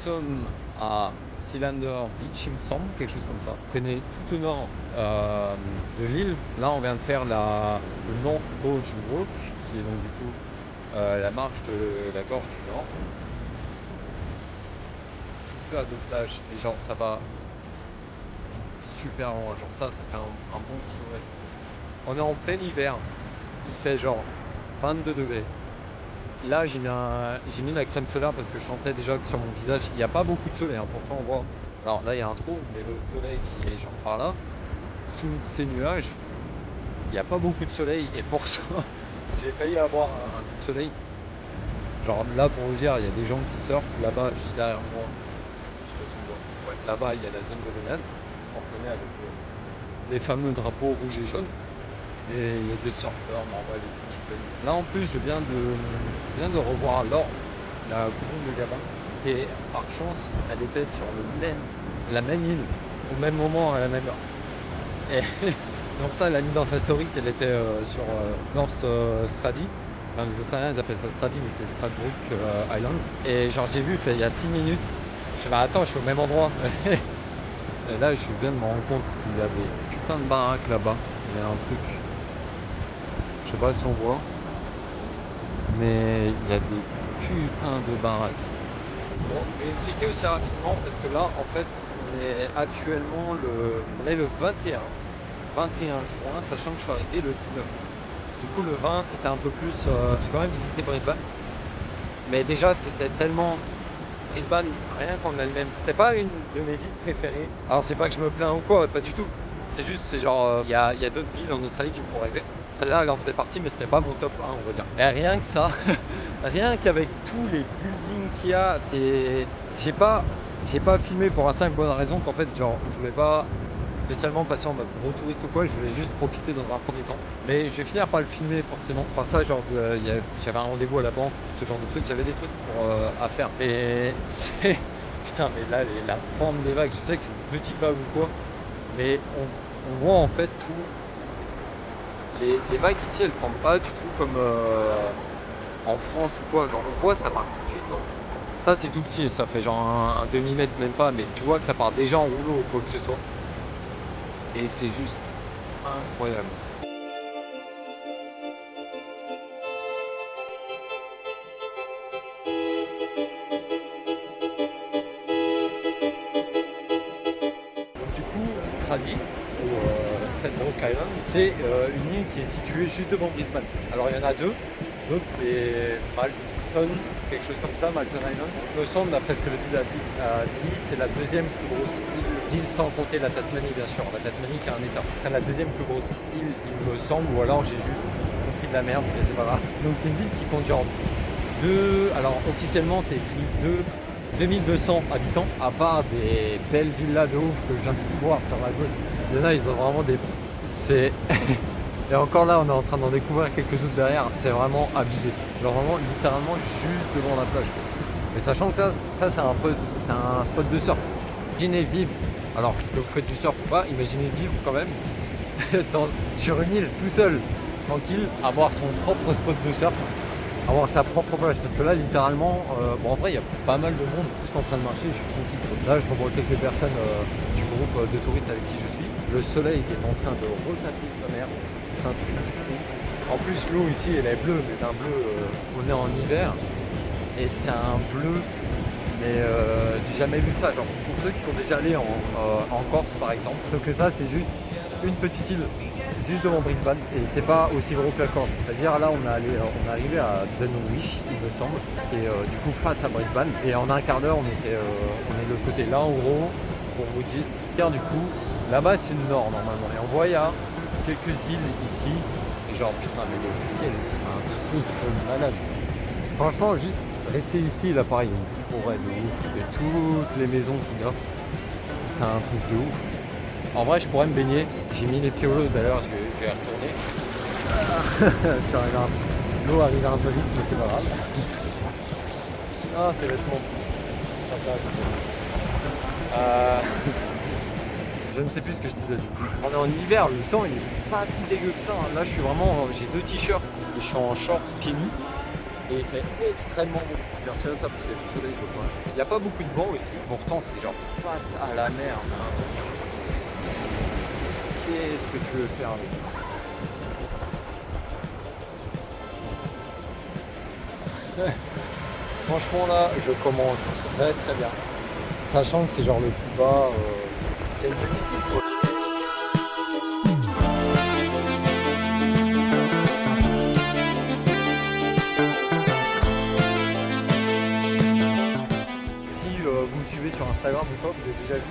sommes à Cylinder Beach, il me semble, quelque chose comme ça. On connaît tout au nord de l'île. Là, on vient de faire le North Gorge Walk, qui est donc du coup la marche de la gorge du Nord. Tout ça de plage, et genre ça va super loin, genre ça fait un bon kilomètre. On est en plein hiver, il fait genre 22 degrés. Là, j'ai mis la crème solaire parce que je sentais déjà que sur mon visage, il n'y a pas beaucoup de soleil. Pourtant, on voit. Alors là, il y a un trou, mais le soleil qui est genre par là, sous ces nuages, il n'y a pas beaucoup de soleil. Et pour ça, j'ai failli avoir un coup de soleil. Genre là, pour vous dire, il y a des gens qui surfent là-bas, juste derrière moi. Je sais pas si on voit. Ouais, là-bas, il y a la zone de baignade. On reconnaît avec les fameux drapeaux rouges et jaunes. Et il y a des surfeurs, normal, qui se baignent. Là en plus je viens de revoir Laure, la cousine de Gabin. Et par chance, elle était sur la même île, au même moment, à la même heure. Et donc ça, elle a mis dans sa story qu'elle était sur North Strady. Enfin, les Australiens ils appellent ça Strady, mais c'est Stradbroke Island. Et genre j'ai vu, il y a 6 minutes. Je fais bah attends, je suis au même endroit. Et là je viens de me rendre compte qu'il y avait putain de baraques là-bas. Il y a un truc. Je sais pas si on voit, mais il y a des putains de baraques. Bon, je vais expliquer aussi rapidement parce que là, en fait, on est le 21 juin, sachant que je suis arrivé le 19. Du coup, le 20, c'était un peu plus. J'ai quand même visité Brisbane, mais déjà, c'était tellement Brisbane, rien qu'en elle-même, c'était pas une de mes villes préférées. Alors, c'est pas que je me plains ou quoi, pas du tout. C'est juste, c'est genre, il y a d'autres villes en Australie qui me font rêver. Celle-là, elle en faisait partie, mais c'était pas mon top 1, on va dire. Et rien que ça, rien qu'avec tous les buildings qu'il y a, j'ai pas filmé pour la simple bonne raison qu'en fait, genre, je voulais pas spécialement passer en mode gros touriste ou quoi, je voulais juste profiter dans un premier temps. Mais je vais finir par le filmer forcément. Enfin ça, genre, j'avais un rendez-vous à la banque, ce genre de truc, j'avais des trucs à faire. Et c'est... Putain, mais là, la forme des vagues, je sais que c'est une petite vague ou quoi, mais on voit en fait tout. Les vagues ici, elles prennent pas du tout comme en France ou quoi. Genre, on voit, ça part tout de suite. Genre. Ça, c'est tout petit, ça fait genre un demi-mètre, même pas, mais tu vois que ça part déjà en rouleau ou quoi que ce soit. Et c'est juste incroyable. Donc, du coup, Strady, ou Stradbroke Island, c'est une île qui est située juste devant Brisbane. Alors il y en a deux. L'autre c'est Malton, quelque chose comme ça, Malton Island. Il me semble, d'après ce que le deal a dit, c'est la deuxième plus grosse île d'île sans compter la Tasmanie bien sûr. La Tasmanie qui est un état. C'est la deuxième plus grosse île, il me semble, ou alors j'ai juste compris de la merde, mais c'est pas grave. Donc c'est une ville qui compte genre alors officiellement c'est écrit 2200 habitants, à part des belles villas de ouf que je viens de voir sur la gauche. Il y en a, ils ont vraiment des... C'est... Et encore là, on est en train d'en découvrir quelque chose derrière, c'est vraiment abusé. Genre vraiment, littéralement, juste devant la plage. Et sachant que ça c'est un spot de surf. Imaginez vivre, alors que vous faites du surf ou pas, imaginez vivre quand même sur une île tout seul, tranquille, avoir son propre spot de surf, avoir sa propre plage, parce que là littéralement, bon en vrai il y a pas mal de monde juste en train de marcher, je suis tranquille. Là je revois quelques personnes du groupe de touristes avec qui je suis. Le soleil est en train de retaper sa mer, c'est un truc fou. En plus l'eau ici elle est bleue, mais d'un bleu, on est en hiver, et c'est un bleu, mais j'ai jamais vu ça, genre pour ceux qui sont déjà allés en Corse par exemple. Donc ça c'est juste une petite île juste devant Brisbane et c'est pas aussi gros que la Corse. C'est-à-dire là on est arrivé à Dunwich il me semble et du coup face à Brisbane et en un quart d'heure on est de l'autre côté. Là en gros pour vous dire du coup là-bas c'est le nord normalement et on voit il y a quelques îles ici et genre putain mais le ciel c'est un truc de malade. Franchement juste rester ici là pareil une forêt de ouf et toutes les maisons qu'il y a c'est un truc de ouf. En vrai, je pourrais me baigner. J'ai mis les pieds au l'eau d'ailleurs, je vais retourner. L'eau arrive un peu vite, mais c'est pas grave. Ah, c'est vêtements. Je ne sais plus ce que je disais du coup. On est en hiver, le temps il est pas si dégueu que ça. Là, je suis vraiment. J'ai deux t-shirts et je suis en short pieds nus. et il fait extrêmement beau. J'ai retiré ça parce qu'il y a du soleil, je crois. Il n'y a pas beaucoup de vent aussi, pourtant c'est genre face à la mer. Hein. Qu'est-ce que tu veux faire avec ça? Franchement là, je commence très très bien. Sachant que c'est genre le plus bas, c'est une petite île quoi. Si vous me suivez sur Instagram ou quoi, vous avez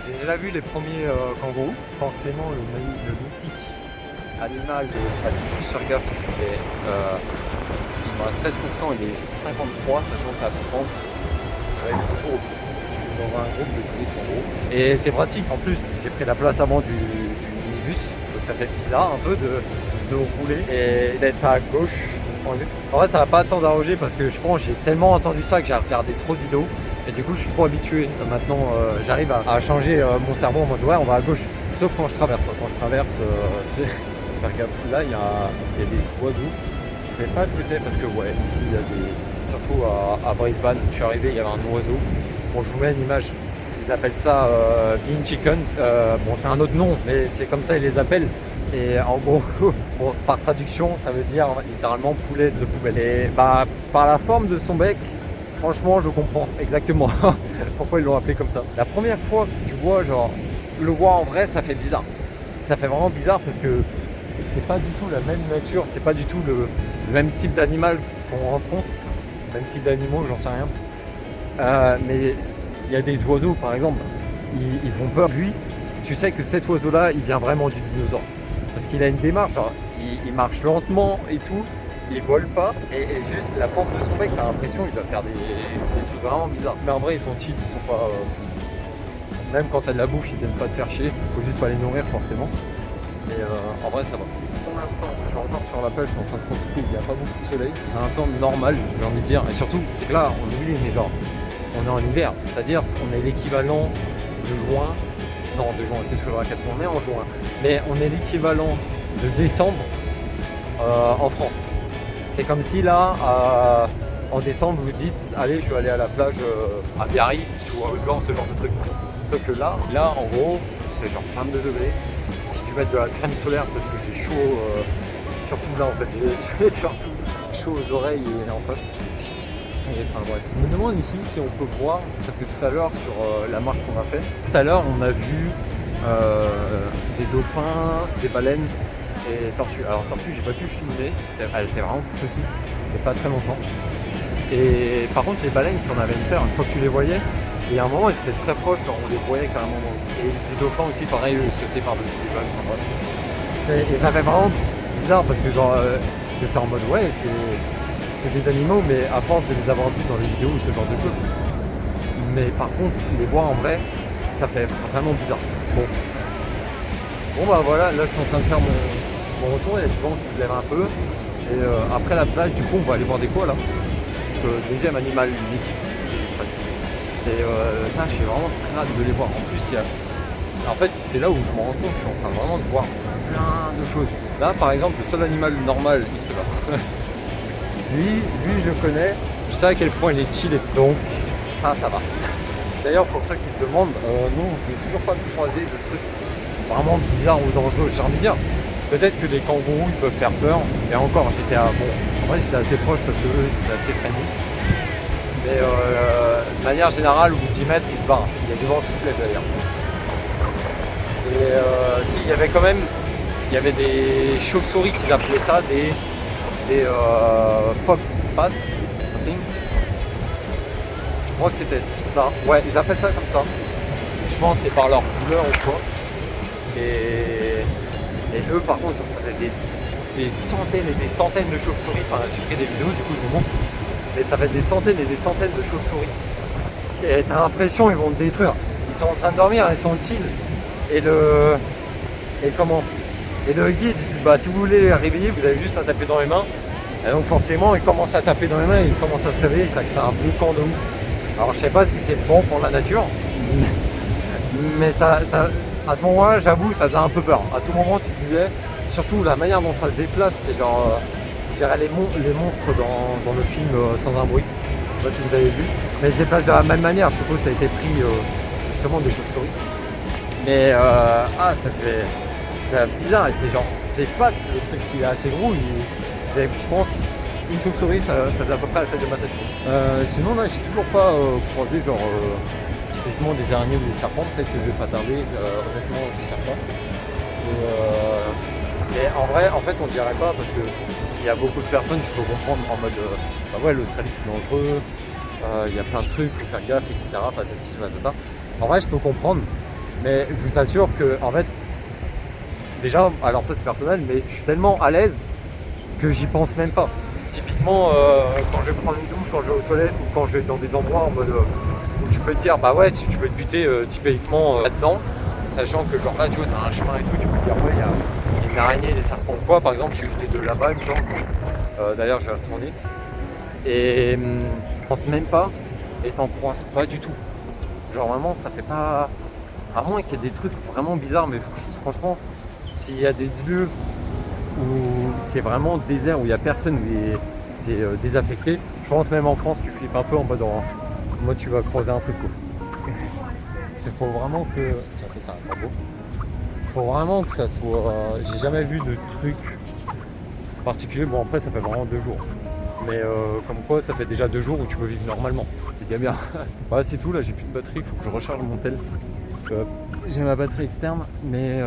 j'ai déjà vu les premiers kangourous. Forcément le mythique animal de Australie. Plus sur gaffe parce qu'il est il me reste 13%, il est 53, sachant qu'à 30, ça va être autour. Je suis dans un groupe de touristes en gros. Et c'est pratique. En plus, j'ai pris la place avant du minibus, donc ça fait bizarre un peu de rouler et d'être à gauche. En vrai, ça va pas tant d'arranger parce que je pense que j'ai tellement entendu ça que j'ai regardé trop de vidéos. Et du coup, je suis trop habitué. Maintenant, j'arrive à changer mon cerveau en mode ouais, on va à gauche. Sauf quand je traverse. Quand je traverse, c'est. Faire gaffe. Là, il y a des oiseaux. Je sais pas ce que c'est parce que ouais, ici il y a des. Surtout à Brisbane, je suis arrivé, il y avait un oiseau. Bon, je vous mets une image. Ils appellent ça bean chicken. Bon, c'est un autre nom, mais c'est comme ça ils les appellent. Et en gros, bon, par traduction, ça veut dire littéralement poulet de poubelle. Et bah, par la forme de son bec, franchement, je comprends exactement pourquoi ils l'ont appelé comme ça. La première fois que tu vois, genre, le voir en vrai, ça fait bizarre. Ça fait vraiment bizarre parce que c'est pas du tout la même nature, c'est pas du tout le même type d'animal qu'on rencontre, même type d'animaux, j'en sais rien. Mais il y a des oiseaux, par exemple, ils font peur. Lui, tu sais que cet oiseau-là, il vient vraiment du dinosaure. Parce qu'il a une démarche, genre, il marche lentement et tout, il vole pas, et juste la forme de son bec, t'as l'impression qu'il doit faire des trucs vraiment bizarres. Mais en vrai, ils sont chill, ils sont pas. Même quand t'as de la bouffe, ils viennent pas te faire chier, faut juste pas les nourrir forcément. Et en vrai, ça va. Pour l'instant, je suis encore sur la pêche, je suis en train de profiter, il n'y a pas beaucoup de soleil. C'est un temps normal, j'ai envie de dire. Et surtout, c'est que là, on oublie, mais genre, on est en hiver, c'est-à-dire on est l'équivalent de juin. Non, de juin, qu'est-ce que je raconte? On est en juin. Mais on est l'équivalent de décembre en France. C'est comme si là, en décembre, vous dites, allez, je vais aller à la plage à Biarritz ou à Osgore, ce genre de truc. Sauf que là en gros, c'est genre 22 degrés. J'ai dû mettre de la crème solaire parce que j'ai chaud, surtout là en fait, j'ai surtout chaud aux oreilles et en face. Et, enfin, bref. Je me demande ici si on peut voir, parce que tout à l'heure sur la marche qu'on a fait, tout à l'heure on a vu des dauphins, des baleines et tortues. Alors tortues j'ai pas pu filmer, elle était vraiment petite, c'est pas très longtemps. Et par contre les baleines, t'en avais une paire, une fois que tu les voyais, et à un moment ils étaient très proches, genre on les voyait carrément. Et les dauphins aussi pareil, eux sautaient par-dessus les vagues, enfin bref. Et ça fait vraiment bizarre parce que genre t'es en mode ouais c'est des animaux, mais à force de les avoir vus dans les vidéos ou ce genre de choses. Mais par contre les voir en vrai, ça fait vraiment bizarre. Bon bah voilà, là je suis en train de faire mon retour, il y a du vent qui se lève un peu. Et après la plage du coup on va aller voir des koalas. Deuxième animal mythique. Et ça, je suis vraiment très hâte de les voir. En plus, en fait, c'est là où je me rends compte, je suis en train vraiment de voir plein de choses. Là, par exemple, le seul animal normal, il se bat. lui, je le connais, je sais à quel point il est chillé. Donc, ça va. D'ailleurs, pour ceux qui se demandent, non, je n'ai toujours pas croisé de trucs vraiment bizarres ou dangereux. J'ai envie de dire, peut-être que les kangourous, ils peuvent faire peur. Et encore, j'étais j'étais assez proche parce que eux, c'était assez friendly. Mais de manière générale, au bout de 10 mètres, il se barre. Il y a du vent qui se lève d'ailleurs. Et si, il y avait des chauves-souris qu'ils appelaient ça, des fox bats, I think. Je crois que c'était ça. Ouais, ils appellent ça comme ça. Je pense que c'est par leur couleur ou quoi. Et eux, par contre, ça fait des centaines et des centaines de chauves-souris. Enfin, j'ai pris des vidéos, du coup, je vous montre. Mais ça fait des centaines et des centaines de chauves-souris. Et t'as l'impression qu'ils vont te détruire. Ils sont en train de dormir, ils sont chill. Et le guide, il dit bah si vous voulez les réveiller, vous avez juste à taper dans les mains. Et donc forcément, ils commencent à taper dans les mains, ils commencent à se réveiller, ça crée un boucan de ouf. Alors je sais pas si c'est bon pour la nature, mais ça à ce moment-là, j'avoue, ça faisait un peu peur. À tout moment, tu te disais, surtout la manière dont ça se déplace, c'est genre On dirait les monstres dans le film Sans un bruit. Je sais pas si vous avez vu. Mais ils se déplacent de la même manière. Je suppose que ça a été pris justement des chauves-souris. Mais ça fait bizarre. Et c'est fat le truc qui est assez gros. Je pense une chauve-souris ça faisait à peu près la taille de ma tête. Sinon là j'ai toujours pas croisé typiquement des araignées ou des serpents. Peut-être que je vais pas tarder. Honnêtement j'espère pas. Mais en vrai, en fait, on dirait pas parce que il y a beaucoup de personnes, je peux comprendre en mode ouais, l'Australie c'est dangereux, il y a plein de trucs, faut faire gaffe, etc. Patati patata. En vrai, je peux comprendre, mais je vous assure que, en fait, déjà, alors ça c'est personnel, mais je suis tellement à l'aise que j'y pense même pas. Typiquement, quand je vais prendre une douche, quand je vais aux toilettes ou quand je vais dans des endroits en mode où tu peux te dire, bah ouais, tu peux te buter typiquement là-dedans. Sachant que genre là tu vois t'as un chemin et tout, tu peux te dire ouais il y a une araignée, des serpents ou quoi. Par exemple je suis venu de là-bas il me semble. D'ailleurs je vais retourner. Et je pense même pas et t'en croises pas du tout. Genre vraiment ça fait pas. À moins qu'il y ait des trucs vraiment bizarres, mais franchement s'il y a des lieux où c'est vraiment désert, où il y a personne, où c'est désaffecté, je pense même en France tu flippes un peu en mode tu vas croiser un truc quoi. Il faut vraiment que. Tiens, ça c'est un corbeau. Faut vraiment que ça soit. J'ai jamais vu de truc particulier. Bon après ça fait vraiment 2 jours. Mais comme quoi ça fait déjà 2 jours où tu peux vivre normalement. C'est déjà bien. Voilà c'est tout là, j'ai plus de batterie, il faut que je recharge mon tel. J'ai ma batterie externe, mais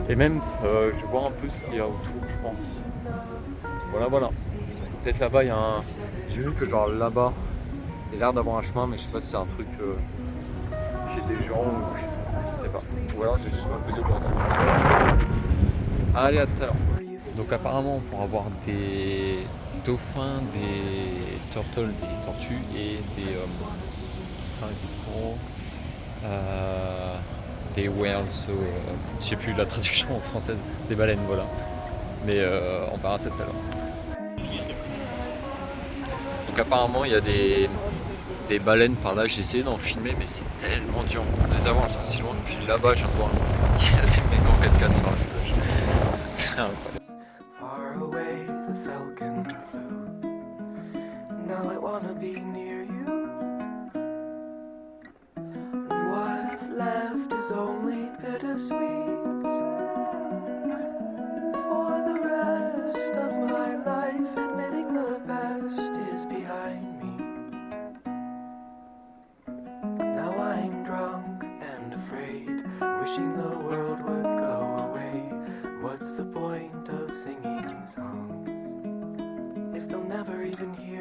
et même je vois un peu ce qu'il y a autour je pense. Voilà. Peut-être là-bas il y a un. J'ai vu que genre là-bas il y a l'air d'avoir un chemin, mais je sais pas si c'est un truc. Chez des gens ou je sais pas. Ou alors j'ai juste pas posé le question. Allez, à tout à l'heure. Donc apparemment pour avoir des dauphins, des turtles, des tortues et des des whales, je sais plus la traduction en française, des baleines voilà. Mais on verra ça tout à l'heure. Donc apparemment il y a des baleines par là, j'ai essayé d'en filmer mais c'est tellement dur de les avoir, elles sont si loin. Puis là-bas je viens de voir qu'il y a des mecs en 4x4 sur la plage. C'est incroyable. Wishing the world would go away. What's the point of singing songs if they'll never even hear